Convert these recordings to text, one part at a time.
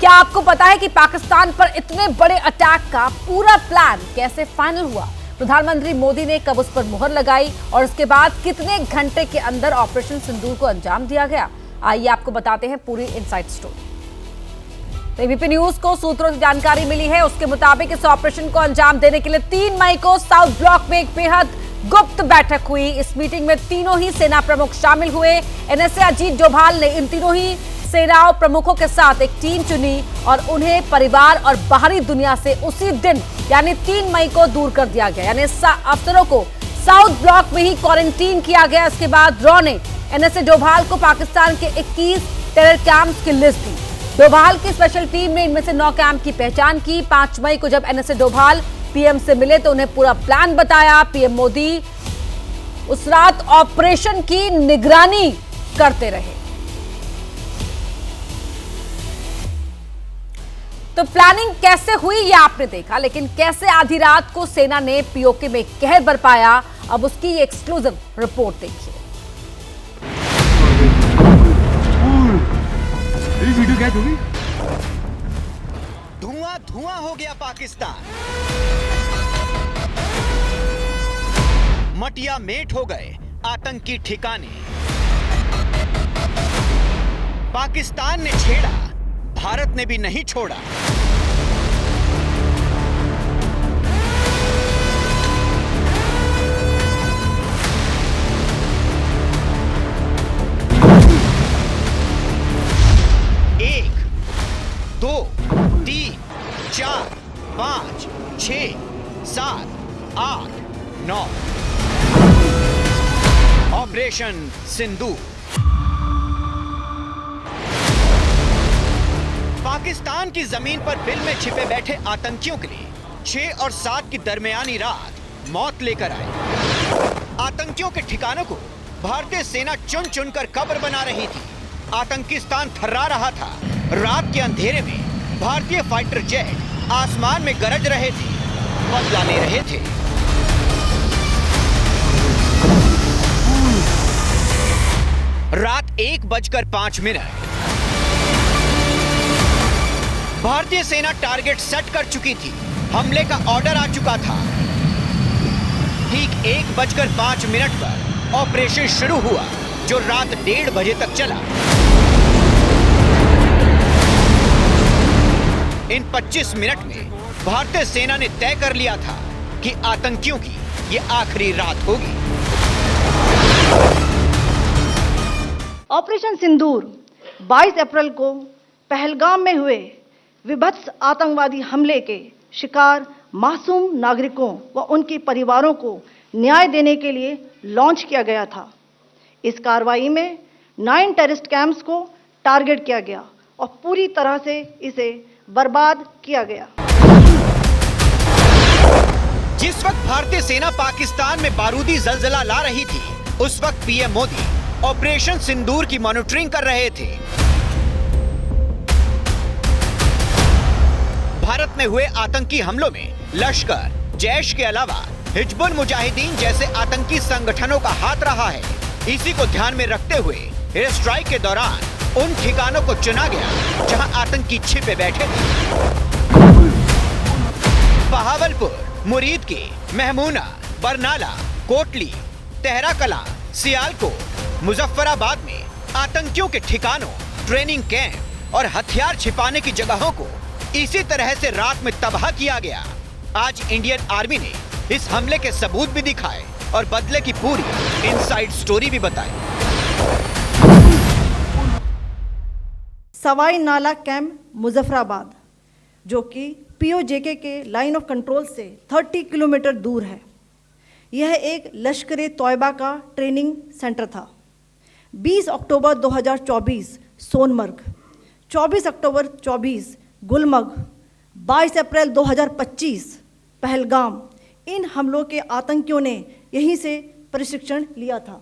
क्या आपको पता है कि पाकिस्तान पर इतने बड़े अटैक का पूरा प्लान कैसे फाइनल हुआ? प्रधानमंत्री मोदी ने कब उस पर मुहर लगाई और उसके बाद कितने घंटे के अंदर ऑपरेशन सिंदूर को अंजाम दिया गया? आइए आपको बताते हैं पूरी इनसाइड स्टोरी। तो एबीपी न्यूज को सूत्रों से जानकारी मिली है, उसके मुताबिक इस ऑपरेशन को अंजाम देने के लिए 3 मई को साउथ ब्लॉक में एक बेहद गुप्त बैठक हुई। इस मीटिंग में तीनों ही सेना प्रमुख शामिल हुए। एनएसए अजीत डोभाल ने इन तीनों ही सेनाओं प्रमुखों के साथ एक टीम चुनी और उन्हें परिवार और बाहरी दुनिया से उसी दिन यानी 3 मई को दूर कर दिया गया। यानी अफसरों को साउथ ब्लॉक में ही क्वारंटीन किया गया। इसके बाद रॉ ने एनएसए डोभाल को पाकिस्तान के 21 टेरर कैंप्स की लिस्ट दी। डोभाल की स्पेशल टीम ने इनमें से 9 कैंप की पहचान की। 5 मई को जब एनएसए डोभाल पीएम से मिले तो उन्हें पूरा प्लान बताया। पीएम मोदी उस रात ऑपरेशन की निगरानी करते रहे। तो प्लानिंग कैसे हुई ये आपने देखा, लेकिन कैसे आधी रात को सेना ने पीओके में कहर बरपाया, अब उसकी एक्सक्लूसिव रिपोर्ट देखिए। वीडियो क्या होगी? धुआं धुआं हो गया पाकिस्तान, मटिया मेट हो गए आतंकी ठिकाने। पाकिस्तान ने छेड़ा, भारत ने भी नहीं छोड़ा। एक, 2, 3, 4, 5, 6, 7, 8, 9 ऑपरेशन सिंदूर। पाकिस्तान की जमीन पर बिल में छिपे बैठे आतंकियों के लिए 6 और 7 की दरमियानी रात मौत लेकर आई। आतंकियों के ठिकानों को भारतीय सेना चुन चुनकर कब्र बना रही थी। आतंकिस्तान थर्रा रहा था। रात के अंधेरे में भारतीय फाइटर जेट आसमान में गरज रहे थे, बदला ले रहे थे। रात 1:05 भारतीय सेना टारगेट सेट कर चुकी थी। हमले का ऑर्डर आ चुका था। ठीक 1:05 पर ऑपरेशन शुरू हुआ, जो रात 1:30 बजे तक चला। इन 25 मिनट में भारतीय सेना ने तय कर लिया था कि आतंकियों की ये आखिरी रात होगी। ऑपरेशन सिंदूर 22 अप्रैल को पहलगाम में हुए विभत्स आतंकवादी हमले के शिकार मासूम नागरिकों व उनके परिवारों को न्याय देने के लिए लॉन्च किया गया था। इस कार्रवाई में 9 टेररिस्ट कैंप्स को टारगेट किया गया और पूरी तरह से इसे बर्बाद किया गया। जिस वक्त भारतीय सेना पाकिस्तान में बारूदी जलजला ला रही थी, उस वक्त पीएम मोदी ऑपरेशन सिंदूर की मॉनिटरिंग कर रहे थे। भारत में हुए आतंकी हमलों में लश्कर, जैश के अलावा हिजबुल मुजाहिदीन जैसे आतंकी संगठनों का हाथ रहा है। इसी को ध्यान में रखते हुए एयर स्ट्राइक के दौरान उन ठिकानों को चुना गया जहां आतंकी छिपे बैठे थे। बहावलपुर, मुरीदके, महमूना, बरनाला, कोटली, तेहरा कलां, सियालकोट, मुजफ्फराबाद में आतंकियों के ठिकानों, ट्रेनिंग कैंप और हथियार छिपाने की जगहों को इसी तरह से रात में तबाह किया गया। आज इंडियन आर्मी ने इस हमले के सबूत भी दिखाए और बदले की पूरी इनसाइड स्टोरी भी बताई। सवाई नाला कैंप मुजफ्फराबाद, जो कि पीओजेके के लाइन ऑफ कंट्रोल से 30 किलोमीटर दूर है। यह एक लश्कर तौयबा का ट्रेनिंग सेंटर था। 20 अक्टूबर 2024 सोनमर्ग, 24 अक्टूबर 24 गुलमर्ग, 22 अप्रैल 2025 पहलगाम, इन हमलों के आतंकियों ने यहीं से प्रशिक्षण लिया था।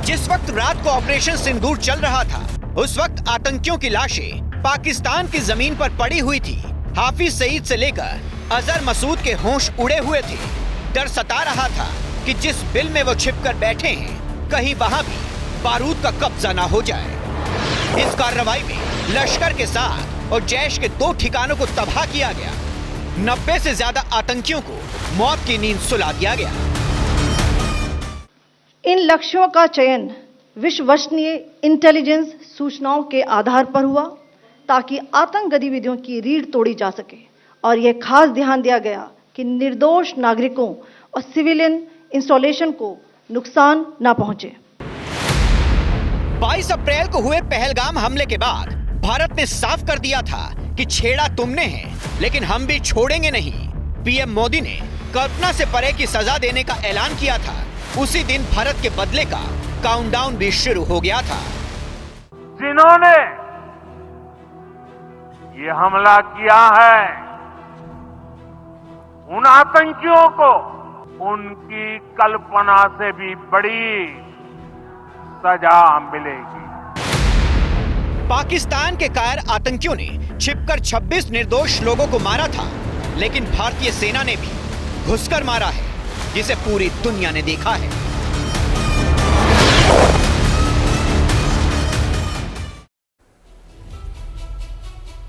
जिस वक्त रात को ऑपरेशन सिंदूर चल रहा था, उस वक्त आतंकियों की लाशें पाकिस्तान की जमीन पर पड़ी हुई थी। हाफिज सईद से लेकर अजहर मसूद के होश उड़े हुए थे। डर सता रहा था कि जिस बिल में वो छिपकर बैठे हैं, कहीं वहां भी बारूद का कब्जा ना हो जाए। इस कार्रवाई में लश्कर के साथ और जैश के 2 ठिकानों को तबाह किया गया। 90 से ज्यादा आतंकियों को मौत की नींद सुला दिया गया। इन लक्ष्यों का चयन विश्वसनीय इंटेलिजेंस सूचनाओं के आधार पर हुआ ताकि आतंक गतिविधियों की रीढ़ तोड़ी जा सके और यह खास ध्यान दिया गया कि निर्दोष नागरिकों और सिविलियन इंस्टॉलेशन को नुकसान न पहुंचे। 22 अप्रैल को हुए पहलगाम हमले के बाद भारत ने साफ कर दिया था कि छेड़ा तुमने है, लेकिन हम भी छोड़ेंगे नहीं। पीएम मोदी ने कल्पना से परे की सजा देने का ऐलान किया था। उसी दिन भारत के बदले का काउंटडाउन भी शुरू हो गया था। जिन्होंने ये हमला किया है, उन आतंकियों को उनकी कल्पना से भी बड़ी सजा मिलेगी। पाकिस्तान के कायर आतंकियों ने छिपकर 26 निर्दोष लोगों को मारा था, लेकिन भारतीय सेना ने भी घुसकर मारा है, जिसे पूरी दुनिया ने देखा है।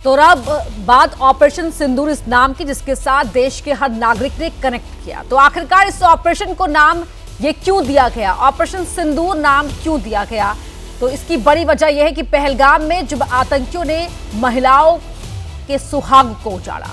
तो अब बात ऑपरेशन सिंदूर इस नाम की, जिसके साथ देश के हर नागरिक ने कनेक्ट किया। तो आखिरकार इस ऑपरेशन को नाम ये क्यों दिया गया, ऑपरेशन सिंदूर नाम क्यों दिया गया? तो इसकी बड़ी वजह यह है कि पहलगाम में जब आतंकियों ने महिलाओं के सुहाग को उजाड़ा,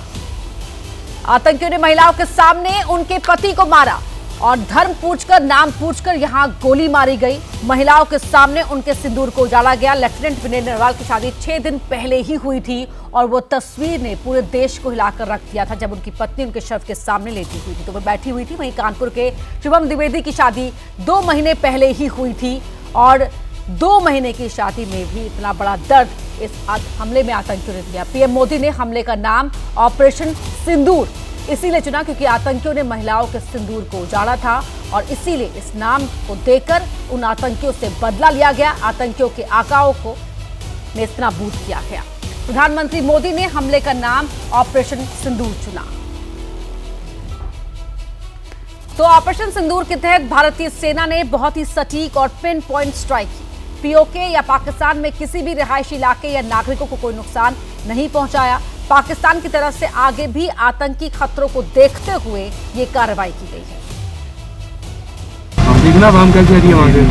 आतंकियों ने महिलाओं के सामने उनके पति को मारा और धर्म पूछकर, नाम पूछकर यहां गोली मारी गई। महिलाओं के सामने उनके सिंदूर को उजाड़ा गया। लेफ्टिनेंट विनय नरवाल की शादी 6 दिन पहले ही हुई थी और वो तस्वीर ने पूरे देश को हिलाकर रख दिया था, जब उनकी पत्नी उनके शव के सामने लेटी हुई थी तो वो बैठी हुई थी। वहीं कानपुर के शुभम द्विवेदी की शादी 2 महीने पहले ही हुई थी और 2 महीने की शादी में भी इतना बड़ा दर्द इस हमले में आतंकियों ने दिया। पीएम मोदी ने हमले का नाम ऑपरेशन सिंदूर इसीलिए चुना क्योंकि आतंकियों ने महिलाओं के सिंदूर को उजाड़ा था और इसीलिए इस नाम को देकर उन आतंकियों से बदला लिया गया। आतंकियों के आकाओं को नेस्तनाबूद किया गया। प्रधानमंत्री मोदी ने हमले का नाम ऑपरेशन सिंदूर चुना। तो ऑपरेशन सिंदूर के तहत भारतीय सेना ने बहुत ही सटीक और पिन पॉइंट स्ट्राइक की। पीओके या पाकिस्तान में किसी भी रिहायशी इलाके या नागरिकों को कोई नुकसान नहीं पहुंचाया। पाकिस्तान की तरफ से आगे भी आतंकी खतरों को देखते हुए ये कार्रवाई की गई है। देखना हम कैसे दिए वहां से।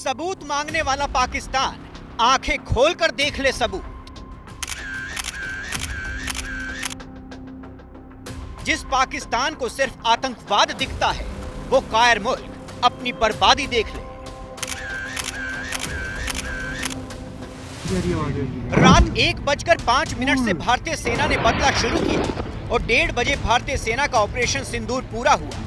सबूत मांगने वाला पाकिस्तान आंखें खोलकर देख ले सबूत। जिस पाकिस्तान को सिर्फ आतंकवाद दिखता है, वो कायर मुल्क अपनी बर्बादी देख ले। रात 1:05 से भारतीय सेना ने बदला शुरू किया और 1:30 बजे भारतीय सेना का ऑपरेशन सिंदूर पूरा हुआ।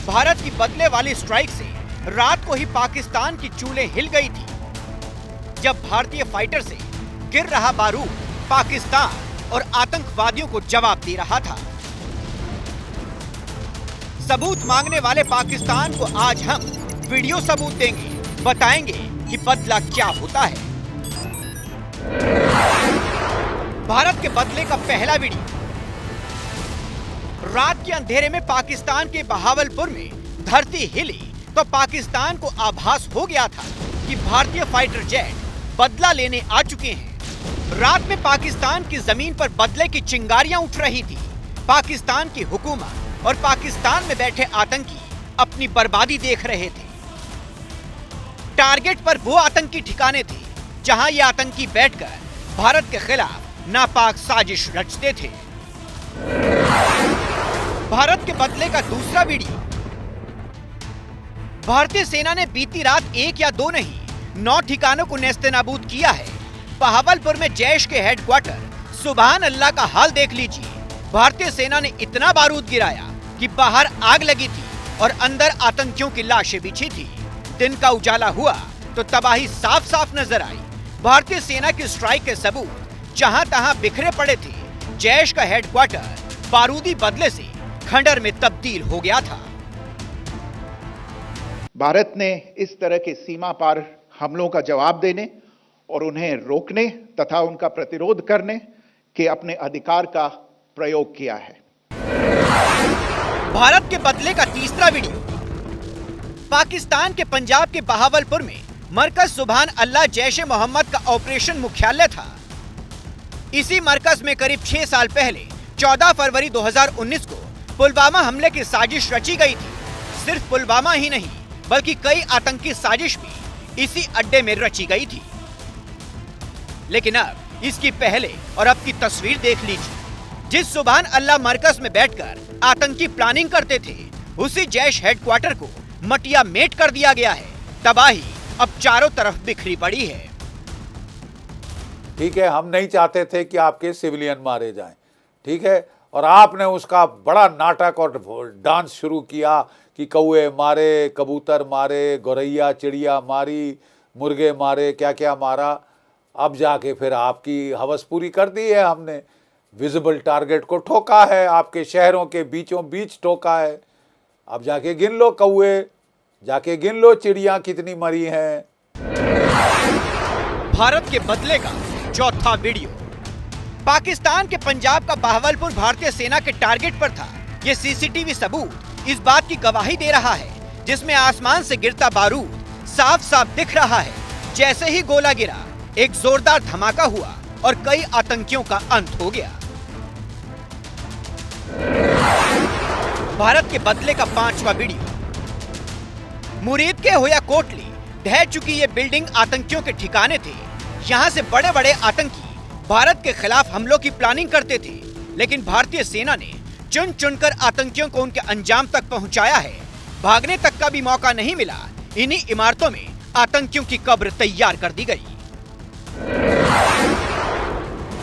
भारत की बदले वाली स्ट्राइक से रात को ही पाकिस्तान की चूल्हें हिल गई थी, जब भारतीय फाइटर से गिर रहा बारूद पाकिस्तान और आतंकवादियों को जवाब दे रहा था। सबूत मांगने वाले पाकिस्तान को आज हम वीडियो सबूत देंगे, बताएंगे कि बदला क्या होता है। भारत के बदले का पहला वीडियो। रात के अंधेरे में पाकिस्तान के बहावलपुर में धरती हिली तो पाकिस्तान को आभास हो गया था कि भारतीय फाइटर जेट बदला लेने आ चुके हैं। रात में पाकिस्तान की जमीन पर बदले की चिंगारियां उठ रही थी। पाकिस्तान की हुकूमत और पाकिस्तान में बैठे आतंकी अपनी बर्बादी देख रहे थे। टारगेट पर वो आतंकी ठिकाने थे जहां ये आतंकी बैठकर भारत के खिलाफ नापाक साजिश रचते थे। भारत के बदले का दूसरा वीडियो। भारतीय सेना ने बीती रात 1 या 2 नहीं 9 ठिकानों को नेस्तनाबूद किया है। बहावलपुर में जैश के हेडक्वार्टर सुभान अल्लाह का हाल देख लीजिए। भारतीय सेना ने इतना बारूद गिराया कि बाहर आग लगी थी और अंदर आतंकियों की लाशें बिछी थी। दिन का उजाला हुआ तो तबाही साफ साफ नजर आई। भारतीय सेना की स्ट्राइक के सबूत जहां तहां बिखरे पड़े थे। जैश का हेडक्वार्टर बारूदी बदले से खंडर में तब्दील हो गया था। भारत ने इस तरह के सीमा पार हमलों का जवाब देने और उन्हें रोकने तथा उनका प्रतिरोध करने के अपने अधिकार का प्रयोग किया है। भारत के बदले का तीसरा वीडियो। पाकिस्तान के पंजाब के बहावलपुर में मरकज सुभान अल्लाह जैश-ए मोहम्मद का ऑपरेशन मुख्यालय था। इसी मरकज में करीब 6 साल पहले 14 फरवरी 2019 को पुलवामा हमले की साजिश रची गई थी। सिर्फ पुलवामा ही नहीं बल्कि कई आतंकी साजिश भी इसी अड्डे में रची गई थी। लेकिन अब इसकी पहले और अब की तस्वीर देख लीजिए। जिस सुभान अल्लाह मरकज में बैठकर आतंकी प्लानिंग करते थे, उसी जैश हेडक्वार्टर को मटिया मेट कर दिया गया है। तबाही अब चारों तरफ बिखरी पड़ी है। ठीक है, हम नहीं चाहते थे कि आपके सिविलियन मारे जाएं, ठीक है, और आपने उसका बड़ा नाटक और डांस शुरू किया कि कौए मारे, कबूतर मारे, गौरैया चिड़िया मारी, मुर्गे मारे, क्या क्या मारा। अब जाके फिर आपकी हवस पूरी कर दी है हमने। विजिबल टारगेट को ठोका है, आपके शहरों के बीचों बीच ठोका है। अब जाके गिन लो कौए, जाके गिन लो चिड़िया कितनी मरी हैं। भारत के बदले का चौथा वीडियो। पाकिस्तान के पंजाब का बहावलपुर भारतीय सेना के टारगेट पर था। ये सीसीटीवी सबूत इस बात की गवाही दे रहा है, जिसमें आसमान से गिरता बारूद साफ साफ दिख रहा है। जैसे ही गोला गिरा, एक जोरदार धमाका हुआ और कई आतंकियों का अंत हो गया। भारत के बदले का पांचवा वीडियो। मुरीद के हो या कोटली, ढह चुकी ये बिल्डिंग आतंकियों के ठिकाने थे। यहाँ से बड़े बड़े आतंकी भारत के खिलाफ हमलों की प्लानिंग करते थे, लेकिन भारतीय सेना ने चुन चुनकर आतंकियों को उनके अंजाम तक पहुंचाया है। भागने तक का भी मौका नहीं मिला। इन्हीं इमारतों में आतंकियों की कब्र तैयार कर दी गई।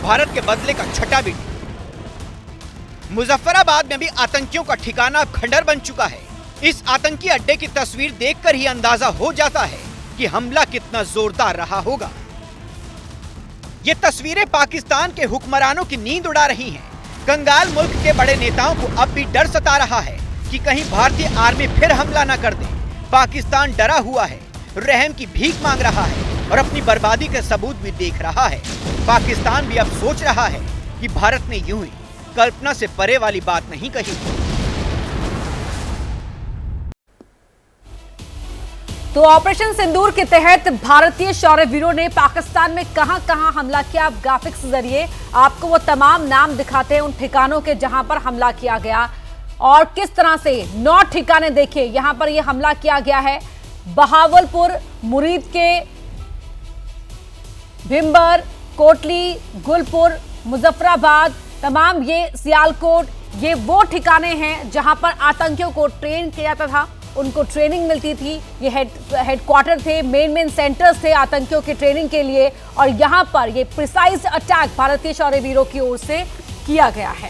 भारत के बदले का छठा वीडियो। मुजफ्फराबाद में भी आतंकियों का ठिकाना खंडर बन चुका है। इस आतंकी अड्डे की तस्वीर देखकर ही अंदाजा हो जाता है कि हमला कितना जोरदार रहा होगा। ये तस्वीरें पाकिस्तान के हुक्मरानों की नींद उड़ा रही हैं। कंगाल मुल्क के बड़े नेताओं को अब भी डर सता रहा है कि कहीं भारतीय आर्मी फिर हमला न कर दे। पाकिस्तान डरा हुआ है, रहम की भीख मांग रहा है और अपनी बर्बादी के सबूत भी देख रहा है। पाकिस्तान भी अब सोच रहा है कि भारत ने यूं ही कल्पना से परे वाली बात नहीं कही। तो ऑपरेशन सिंदूर के तहत भारतीय शौर्यवीरों ने पाकिस्तान में कहां-कहां हमला किया। आप ग्राफिक्स जरिए आपको वो तमाम नाम दिखाते हैं उन ठिकानों के जहां पर हमला किया गया और किस तरह से 9 ठिकाने देखिए यहां पर ये हमला किया गया है। बहावलपुर, मुरीद के, भिंबर, कोटली, गुलपुर, मुजफ्फराबाद, तमाम ये सियालकोट, ये वो ठिकाने हैं जहां पर आतंकियों को ट्रेन किया जाता था, उनको ट्रेनिंग मिलती थी। ये हेडक्वार्टर थे, मेन सेंटर्स थे आतंकियों की ट्रेनिंग के लिए और यहां पर ये प्रिसाइज अटैक भारतीय शौर्यवीरों की ओर से किया गया है।